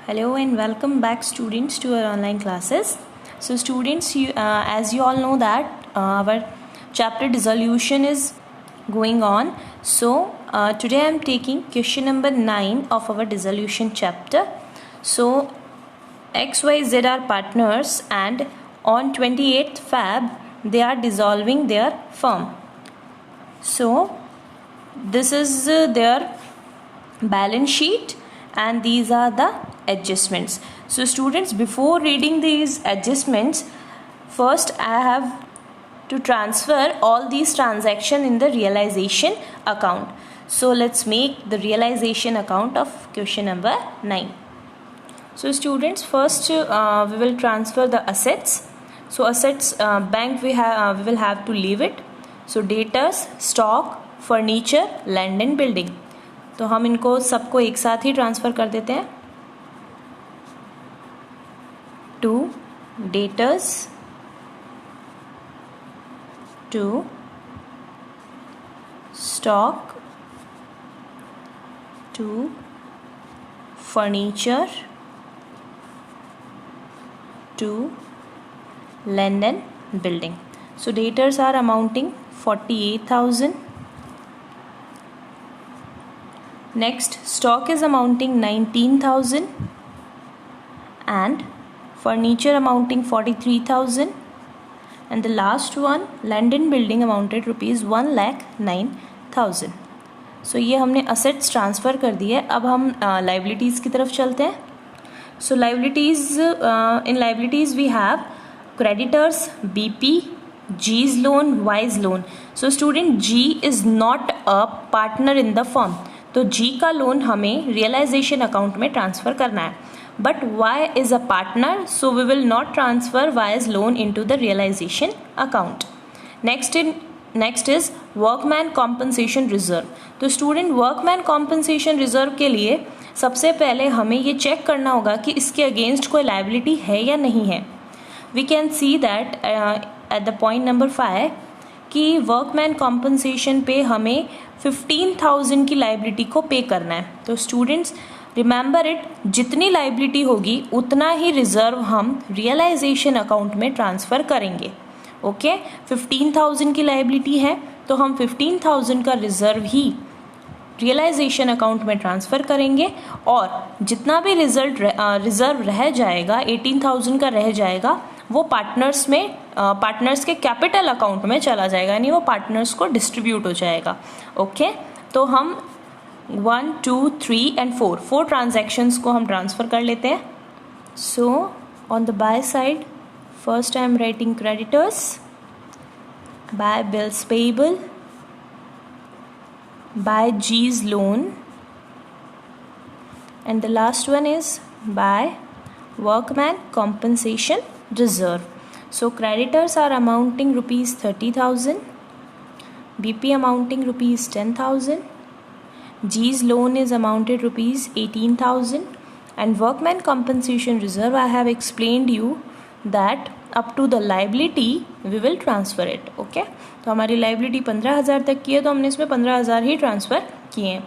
Hello and welcome back students to our online classes. So students, as you all know that our chapter dissolution is going on. So today I am taking question number 9 of our dissolution chapter. So XYZ are partners and on 28th Feb they are dissolving their firm. So this is their balance sheet and these are the adjustments. So students, before reading these adjustments, first I have to transfer all these transactions in the realization account. So let's make the realization account of question number 9. So students, first we will transfer the assets. So assets, bank we will have to leave it. So debtors, stock, furniture, land and building, तो हम इनको सबको एक साथ ही transfer कर देते हैं to debtors, to stock, to furniture, to land and building. So debtors are amounting 48,000. Next, stock is amounting 19,000 and furniture amounting 43,000, and the last one, land and building, amounted rupees 1,09,000. So ये हमने assets transfer कर दिए. अब हम liabilities की तरफ चलते हैं. So liabilities, in liabilities we have creditors, BP, G's loan, Y's loan. So student, G is not a partner in the firm. तो G का लोन हमें रियलाइजेशन अकाउंट में ट्रांसफ़र करना है, but Y is a partner, so we will not transfer Y's loan into the realisation account. Next is workman compensation reserve. तो student, workman compensation reserve के लिए सबसे पहले हमें ये चेक करना होगा कि इसके अगेंस्ट कोई लायबिलिटी है या नहीं है. We can see that at the point number 5 कि वर्कमैन कॉम्पनसेशन पे हमें 15,000 की लाइबिलिटी को पे करना है. तो स्टूडेंट्स रिमेंबर इट, जितनी लाइबिलिटी होगी उतना ही रिजर्व हम रियलाइजेशन अकाउंट में ट्रांसफ़र करेंगे. ओके, 15,000 की लाइबिलिटी है तो हम 15,000 का रिजर्व ही रियलाइजेशन अकाउंट में ट्रांसफ़र करेंगे और जितना भी रिजर्व रह जाएगा, 18,000 का रह जाएगा, वो पार्टनर्स के कैपिटल अकाउंट में चला जाएगा, यानी वो पार्टनर्स को डिस्ट्रीब्यूट हो जाएगा. ओके, तो हम 1, 2, 3 एंड 4 ट्रांजैक्शंस को हम ट्रांसफ़र कर लेते हैं. So on the by side, first I am writing creditors, by bills payable, by G's loan, and the last one is by workman compensation reserve. So creditors are amounting rupees 30,000, BP amounting rupees 10,000, G's loan is amounted rupees 18,000, and workman compensation reserve I have explained you that up to the liability we will transfer it. Okay, तो हमारी liability 15,000 तक की है तो हमने इसमें 15,000 ही transfer किए हैं.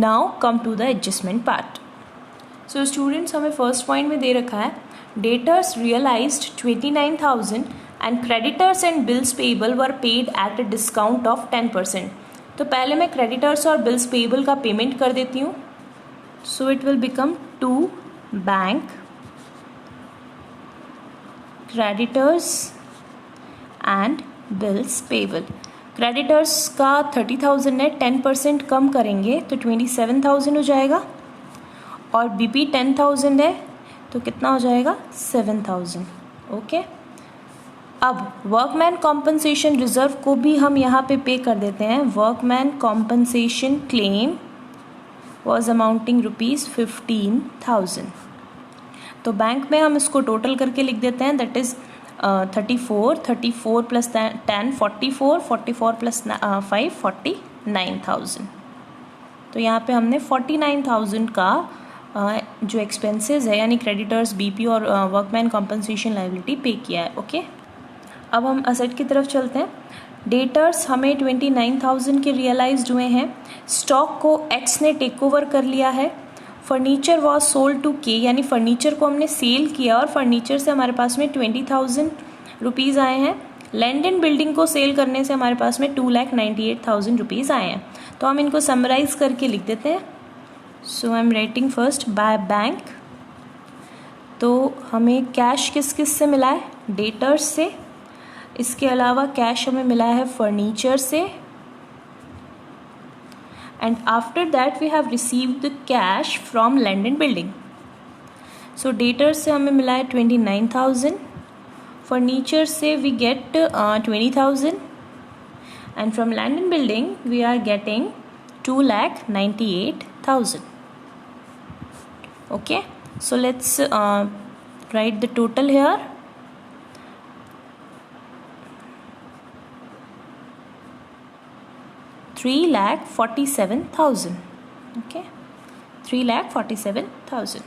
Now come to the adjustment part. So students, हमें फर्स्ट पॉइंट में दे रखा है debtors realised 29,000 and creditors and bills payable were paid at a discount of 10%. तो पहले मैं क्रेडिटर्स और बिल्स पेएबल का पेमेंट कर देती हूँ. So it will become to bank creditors and bills payable. Creditors का 30,000 है, 10% कम करेंगे तो 27,000 हो जाएगा, और BP 10,000 है तो कितना हो जाएगा 7,000. ओके, अब वर्कमैन कॉम्पनसेशन रिजर्व को भी हम यहाँ पे कर देते हैं. Workman compensation claim was amounting rupees 15,000. तो बैंक में हम इसको टोटल करके लिख देते हैं, दैट इज़ 34 प्लस 10 44 प्लस 5 49,000. तो यहाँ पे हमने 49,000 का जो एक्सपेंसेस है यानी क्रेडिटर्स, बीपी और वर्कमैन कॉम्पनसेशन लायबिलिटी पे किया है. ओके, अब हम असेट की तरफ चलते हैं. डेटर्स हमें 29,000 के रियलाइज्ड हुए हैं. स्टॉक को एक्स ने टेक ओवर कर लिया है. फर्नीचर वॉज सोल्ड टू के, यानी फर्नीचर को हमने सेल किया और फर्नीचर से हमारे पास में 20,000 रुपीज़ आए हैं। लैंड एंड बिल्डिंग को सेल करने से हमारे पास में 2,98,000 रुपीज़ आए हैं। तो हम इनको समराइज करके लिख देते हैं। So I am writing first by bank. तो हमें कैश किस किस से मिला है? डेटर्स से। इसके अलावा कैश हमें मिला है फर्नीचर से। And after that we have received the cash from land and building. So debtors से हमें मिला है 29,000, furniture से we get 20,000, and from land and building we are getting 2,98,000. Okay, so let's write the total here. $3,47,000. Okay, 3,47,000.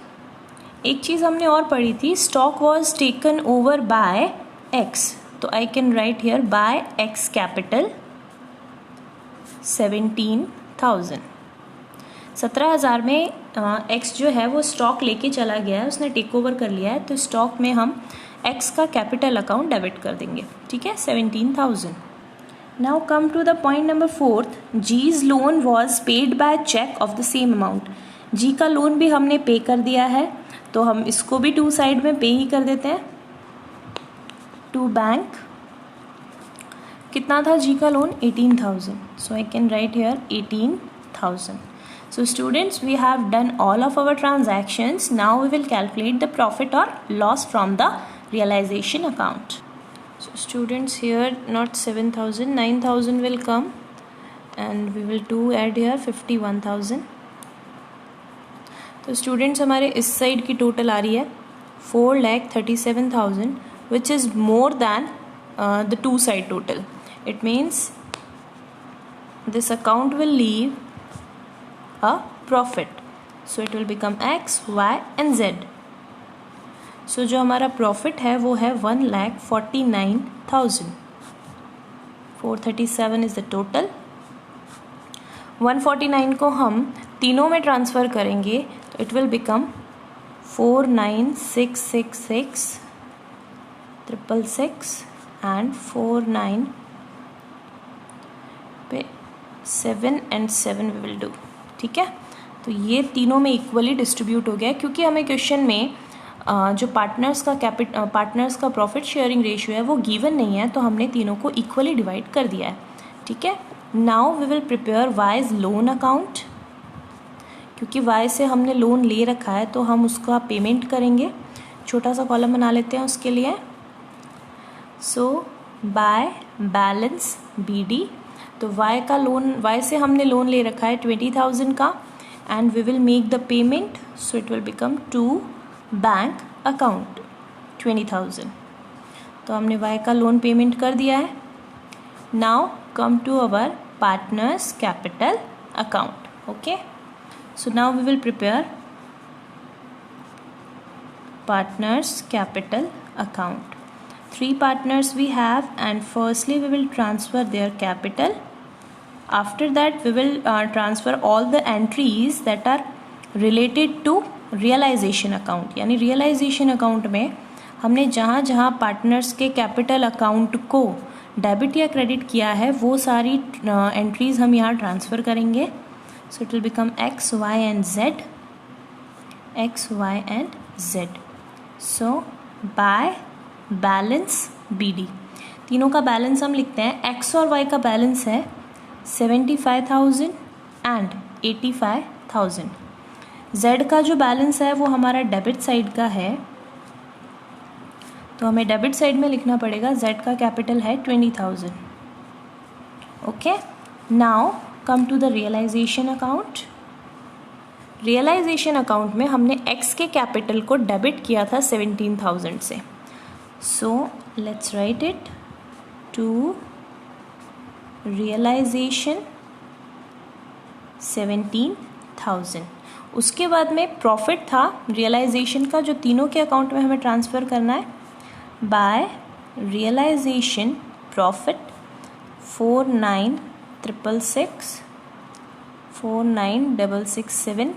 एक चीज़ हमने और पढ़ी थी, stock was taken over by X, तो I can write here by X capital 17,000. 17,000 में x जो है वो स्टॉक लेके चला गया है, उसने टेक ओवर कर लिया है, तो स्टॉक में हम एक्स का कैपिटल अकाउंट डेबिट कर देंगे. ठीक है, 17,000. Now come to the point number 4. G's loan was paid by check of the same amount. G का लोन भी हमने पे कर दिया है, तो हम इसको भी टू साइड में पे ही कर देते हैं. To bank. कितना था G का loan? 18,000. So I can write here 18,000. So students, we have done all of our transactions. Now we will calculate the profit or loss from the realization account. So students, here not 7,000, 9,000 will come, and we will do add here 51,000. तो students हमारे इस side की total आ रही है 4,37,000, which is more than the two side total. It means this account will leave a profit, so it will become X, Y and Z. सो जो हमारा profit है वो है 1,49,000. 437 इज़ द टोटल. 149 को हम तीनों में ट्रांसफ़र करेंगे तो इट विल बिकम 49,666 666 एंड 49 पे 7 and 7 वी विल डू. ठीक है, तो ये तीनों में इक्वली डिस्ट्रीब्यूट हो गया, क्योंकि हमें क्वेश्चन में जो पार्टनर्स का प्रॉफिट शेयरिंग रेशियो है वो गिवन नहीं है, तो हमने तीनों को इक्वली डिवाइड कर दिया है. ठीक है, now we will prepare Y's loan account. क्योंकि वाई से हमने लोन ले रखा है तो हम उसका पेमेंट करेंगे. छोटा सा कॉलम बना लेते हैं उसके लिए. So by balance BD. तो वाई से हमने लोन ले रखा है 20,000 का, and we will make the payment, so it will become to bank account 20,000. तो हमने वाई का लोन पेमेंट कर दिया है. Now come to our partners capital account. Okay, so now we will prepare partners capital account. 3 partners we have, and firstly we will transfer their capital. After that we will transfer all the entries that are related to realisation account. यानी realisation account में हमने जहाँ जहाँ partners के capital account को debit या credit किया है वो सारी एंट्रीज हम यहाँ ट्रांसफ़र करेंगे. So it will become X, Y and Z. X, Y and Z. So by balance BD. तीनों का बैलेंस हम लिखते हैं. X और Y का बैलेंस है 75,000 एंड 85,000. Z का जो बैलेंस है वो हमारा डेबिट साइड का है, तो हमें डेबिट साइड में लिखना पड़ेगा. Z का कैपिटल है 20,000. Okay, now come to the realisation account. Realisation account में हमने X के कैपिटल को डेबिट किया था 17,000 से. So let's write it to realisation 17,000. उसके बाद में प्रॉफिट था रियलाइजेशन का, जो तीनों के अकाउंट में हमें ट्रांसफ़र करना है. By realisation profit 49,666, 49,667,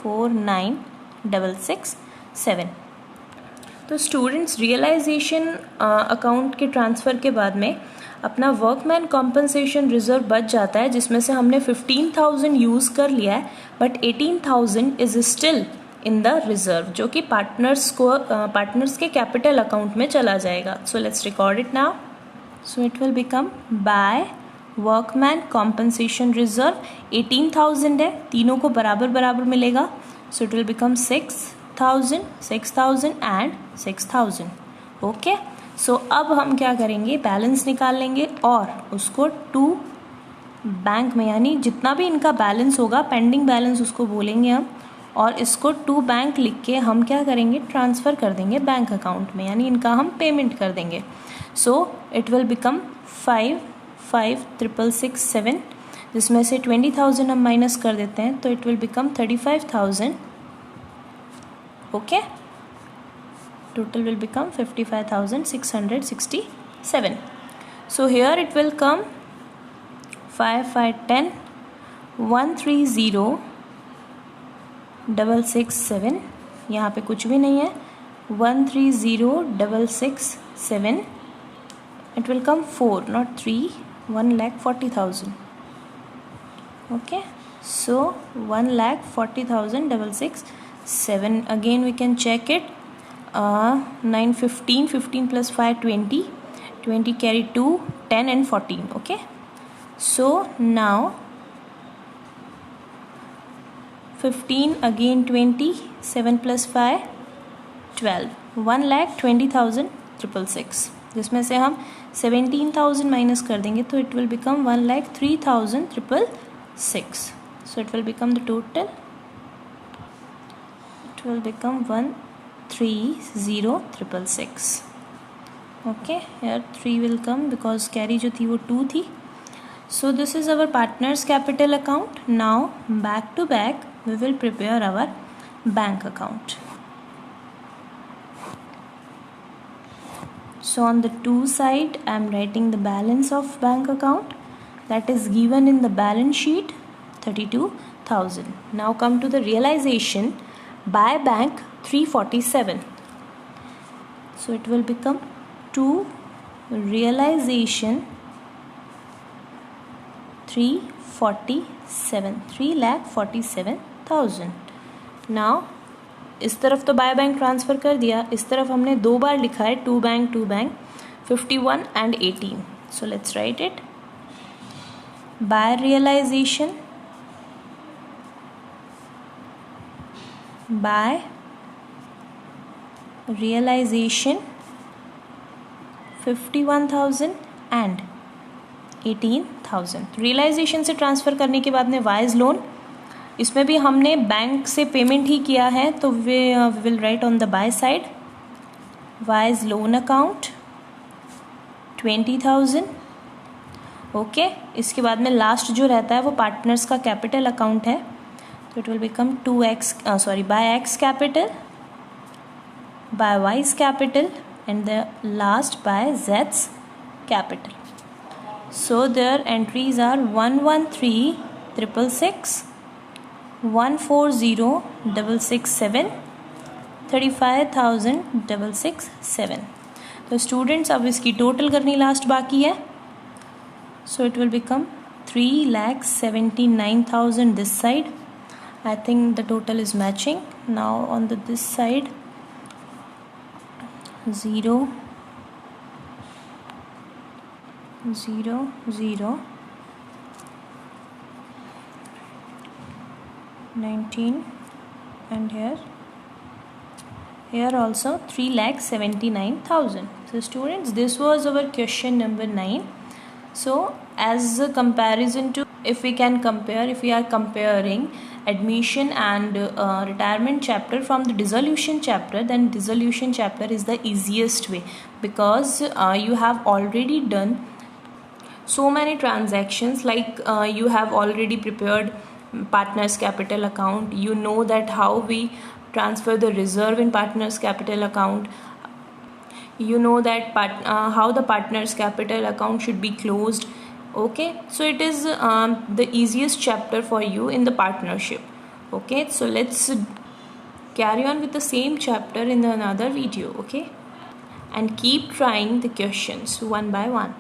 49,667। तो स्टूडेंट्स रियलाइजेशन अकाउंट के ट्रांसफ़र के बाद में अपना वर्कमैन कॉम्पनसेशन रिजर्व बच जाता है, जिसमें से हमने 15,000 यूज़ कर लिया है, but 18,000 is still in the reserve, जो कि पार्टनर्स के कैपिटल अकाउंट में चला जाएगा। So let's record it now. So it will become by workman compensation reserve 18,000 है, तीनों को बराबर बराबर मिलेगा। So it will become 6,000, 6,000 and 6,000। Okay, so अब हम क्या करेंगे, बैलेंस निकाल लेंगे और उसको टू बैंक में, यानी जितना भी इनका बैलेंस होगा, पेंडिंग बैलेंस उसको बोलेंगे हम, और इसको टू बैंक लिख के हम क्या करेंगे, ट्रांसफ़र कर देंगे बैंक अकाउंट में, यानी इनका हम पेमेंट कर देंगे। सो इट विल बिकम 5,5,667, जिसमें से 20,000 हम माइनस कर देते हैं, तो it will become 35,000। Okay, total will become 55,667. So here it will come 5, 5, 10, 130,667, यहाँ पे कुछ भी नहीं है, 130,667. It will come 4, not 3, 1,40,000. Okay, so 1,40,667. Again we can check it. 9, 15, 15 plus 5, 20, 20 carry 2, 10 and 14. Okay, so now 15 again 20, 7 plus 5, 12, 1,20,666, जिसमें से हम 17,000 minus कर देंगे, तो it will become 1,03,666. So it will become the total, it will become 1,30,666. Okay, here 3 will come because carry जो थी वो 2 थी. So this is our partners capital account. Now back to back we will prepare our bank account. So on the to side I am writing the balance of bank account that is given in the balance sheet, 32,000. Now come to the realization. By bank 347. So it will become to realization 347, 3,47,000. Now इस तरफ तो by bank transfer कर दिया, इस तरफ हमने दो बार लिखा है to bank 51 and 18. So let's write it. By realization, by realization 51,000 and 18,000. Realisation से ट्रांसफ़र करने के बाद में वाइज लोन, इसमें भी हमने बैंक से पेमेंट ही किया है, तो we will write on the by side Y's loan account 20,000. Okay, इसके बाद में लास्ट जो रहता है वो पार्टनर्स का कैपिटल अकाउंट है, तो it will become by X capital, by Y's capital, and the last by Z's capital. So their entries are 113,666, 140,667, 35,667. तो स्टूडेंट्स अब इसकी टोटल करनी लास्ट बाकी है. So it will become 3,79,000 this side. I think the total is matching. Now on this side 0, 0, 0, 19, and here also 3,79,000. So students, this was our question number 9. So as a comparison to, if we are comparing admission and retirement chapter from the dissolution chapter, then dissolution chapter is the easiest way, because you have already done so many transactions, like you have already prepared partners capital account, you know that how we transfer the reserve in partners capital account, you know that how the partners capital account should be closed. Okay, so it is the easiest chapter for you in the partnership. Okay, so let's carry on with the same chapter in another video. Okay, and keep trying the questions one by one.